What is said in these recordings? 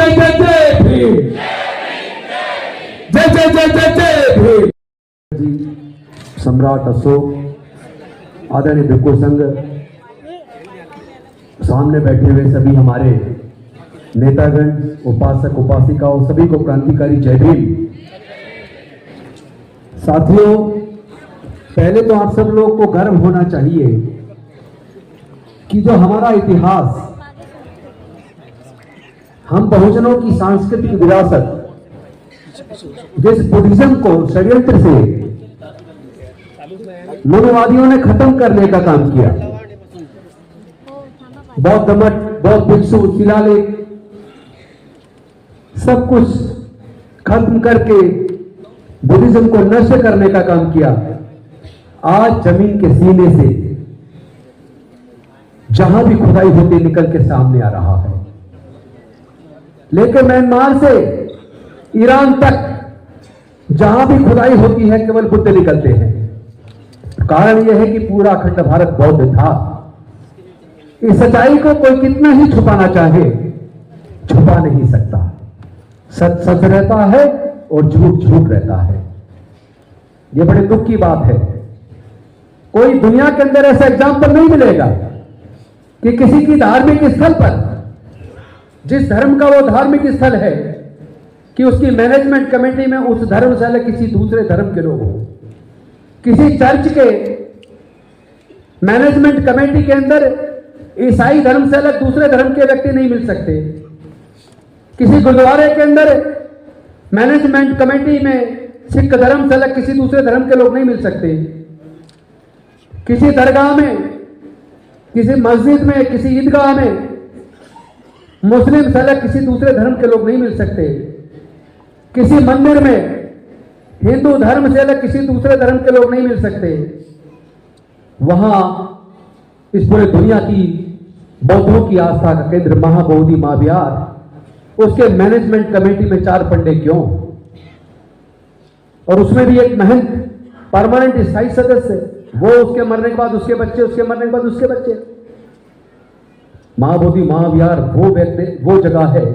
जय जय जय भीम, जय जय जय जय जय भीम। सम्राट अशोक, आदरणीय भिक्खु संघ, सामने बैठे हुए सभी हमारे नेतागण, उपासक उपासिकाओं, सभी को क्रांतिकारी जय भीम। साथियों, पहले तो आप सब लोग को गर्व होना चाहिए कि जो हमारा इतिहास, हम बहुजनों की सांस्कृतिक विरासत, जिस बुद्धिज्म को षड्यंत्र से मनुवादियों ने खत्म करने का काम किया, बौद्ध मठ, बौद्ध भिक्षु, शिलालेख, सब कुछ खत्म करके बुद्धिज्म को नष्ट करने का काम किया, आज जमीन के सीने से जहां भी खुदाई होती निकल के सामने आ रहा है। लेकिन म्यांमार से ईरान तक जहां भी खुदाई होती है केवल बुद्ध निकलते हैं। कारण यह है कि पूरा अखंड भारत बौद्ध था। इस सच्चाई को कोई कितना ही छुपाना चाहे, छुपा नहीं सकता। सच सच रहता है और झूठ झूठ रहता है। यह बड़े दुख की बात है। कोई दुनिया के अंदर ऐसा एग्जाम्पल नहीं मिलेगा कि किसी की धार्मिक स्थल पर, जिस धर्म का वो धार्मिक स्थल है, कि उसकी मैनेजमेंट कमेटी में उस धर्म से अलग किसी दूसरे धर्म के लोग हो। किसी चर्च के मैनेजमेंट कमेटी के अंदर ईसाई धर्म से अलग दूसरे धर्म के व्यक्ति नहीं मिल सकते। किसी गुरुद्वारे के अंदर मैनेजमेंट कमेटी में सिख धर्म से अलग किसी दूसरे धर्म के लोग नहीं मिल सकते। किसी दरगाह में, किसी मस्जिद में, किसी ईदगाह में मुस्लिम से अलग किसी दूसरे धर्म के लोग नहीं मिल सकते। किसी मंदिर में हिंदू धर्म से अलग किसी दूसरे धर्म के लोग नहीं मिल सकते। वहां इस पूरे दुनिया की बौद्धों की आस्था का केंद्र महाबोधि महाविहार, उसके मैनेजमेंट कमेटी में 4 पंडे क्यों, और उसमें भी एक महंत परमानेंट स्थायी सदस्य, वो उसके मरने के बाद उसके बच्चे, उसके मरने के बाद उसके बच्चे। महाबोधि महाविहार वो जगह है,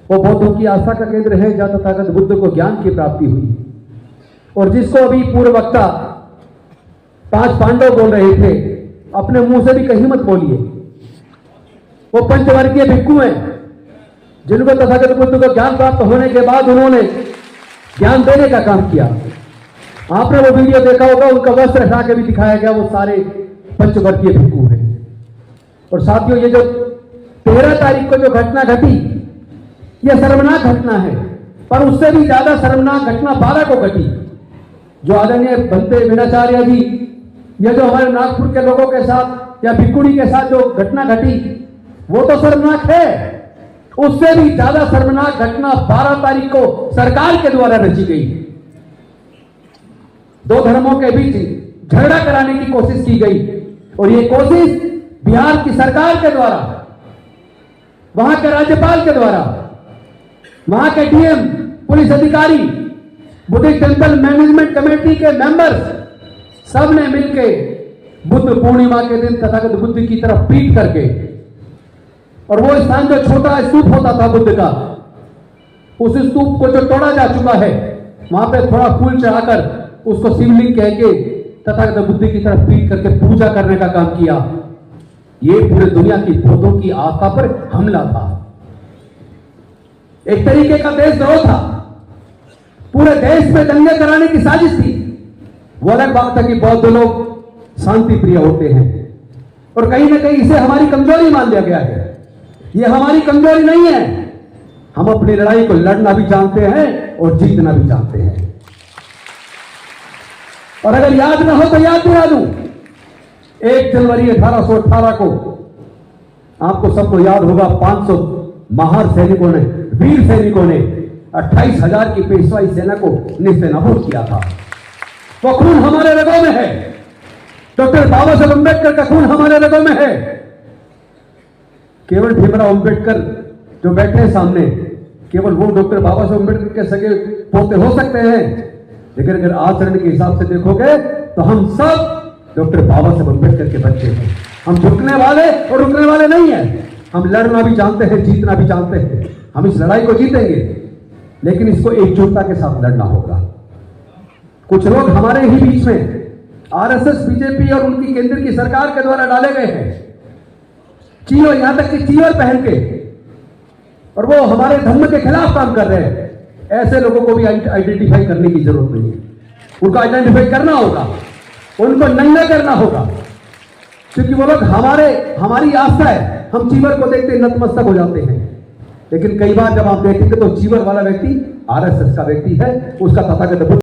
वो बौद्धों की आस्था का केंद्र है जहां तथागत बुद्ध को ज्ञान की प्राप्ति हुई। और जिसको अभी पूर्व वक्ता 5 पांडव बोल रहे थे, अपने मुंह से भी कहीं मत बोलिए। वो पंचवर्गीय भिक्खु हैं जिनको तथागत बुद्ध को ज्ञान प्राप्त होने के बाद उन्होंने ज्ञान देने का काम किया। आपने वो वीडियो देखा होगा, उनका वस्त्र हटा के भी दिखाया गया, वो सारे पंचवर्गीय भिक्खु हैं। और साथियों, ये जो 13 तारीख को जो घटना घटी, यह शर्मनाक घटना है, पर उससे भी ज्यादा शर्मनाक घटना 12 को घटी। जो आदरणीय भंते वीराचार्य जी, या जो हमारे नागपुर के लोगों के साथ या भिक्खुड़ी के साथ जो घटना घटी, वो तो शर्मनाक है। उससे भी ज्यादा शर्मनाक घटना 12 तारीख को सरकार के द्वारा रची गई। 2 धर्मों के बीच झगड़ा कराने की कोशिश की गई, और ये कोशिश बिहार की सरकार के द्वारा, वहां के राज्यपाल के द्वारा, वहां के डीएम, पुलिस अधिकारी, बुद्धिस्ट टेंपल मैनेजमेंट कमेटी के मेंबर्स, सब ने मिलकर बुद्ध पूर्णिमा के दिन तथागत बुद्ध की तरफ पीट करके, और वो स्थान जो छोटा स्तूप होता था बुद्ध का, उस स्तूप को जो तोड़ा जा चुका है, वहां पे थोड़ा फूल चढ़ाकर उसको शिवलिंग कह के तथागत बुद्ध की तरफ पीट करके पूजा करने का काम किया। ये पूरे दुनिया की बौद्धों की आस्था पर हमला था, एक तरीके का देशद्रोह था। पूरे देश में दंगे कराने की साजिश थी। वो अलग बात है कि बौद्ध लोग शांति प्रिय होते हैं, और कहीं ना कहीं इसे हमारी कमजोरी मान लिया गया है। ये हमारी कमजोरी नहीं है। हम अपनी लड़ाई को लड़ना भी जानते हैं और जीतना भी जानते हैं। और अगर याद ना हो तो याद दिला दूं, 1 जनवरी 1818 को आपको सबको याद होगा, 500 महार सैनिकों ने, वीर सैनिकों ने 28,000 की पेशवाई सेना को निस्तेनाबूद किया था। वो खून हमारे रगों में है। डॉक्टर बाबा साहब अम्बेडकर का खून हमारे रगों में है। केवल भीमराव अम्बेडकर जो बैठे हैं सामने, केवल वो डॉक्टर बाबा साहब अम्बेडकर के सगे पोते हो सकते हैं, लेकिन अगर आचरण के हिसाब से देखोगे तो हम सब डॉक्टर बाबा साहब अम्बेडकर के बच्चे हैं। हम झुकने वाले और रुकने वाले नहीं हैं। हम लड़ना भी जानते हैं, जीतना भी जानते हैं। हम इस लड़ाई को जीतेंगे, लेकिन इसको एकजुटता के साथ लड़ना होगा। कुछ लोग हमारे ही बीच में आरएसएस, बीजेपी और उनकी केंद्र की सरकार के द्वारा डाले गए हैं, चीवर, यहां तक कि चीवर पहन के, और वो हमारे धर्म के खिलाफ काम कर रहे हैं। ऐसे लोगों को भी आइडेंटिफाई करने की जरूरत नहीं है। उनको आइडेंटिफाई करना होगा, उनको नंगा करना होगा, क्योंकि वो लोग हमारी आस्था है। हम चीवर को देखते नतमस्तक हो जाते हैं, लेकिन कई बार जब आप देखेंगे तो चीवर वाला व्यक्ति आरएसएस का व्यक्ति है, उसका तथागत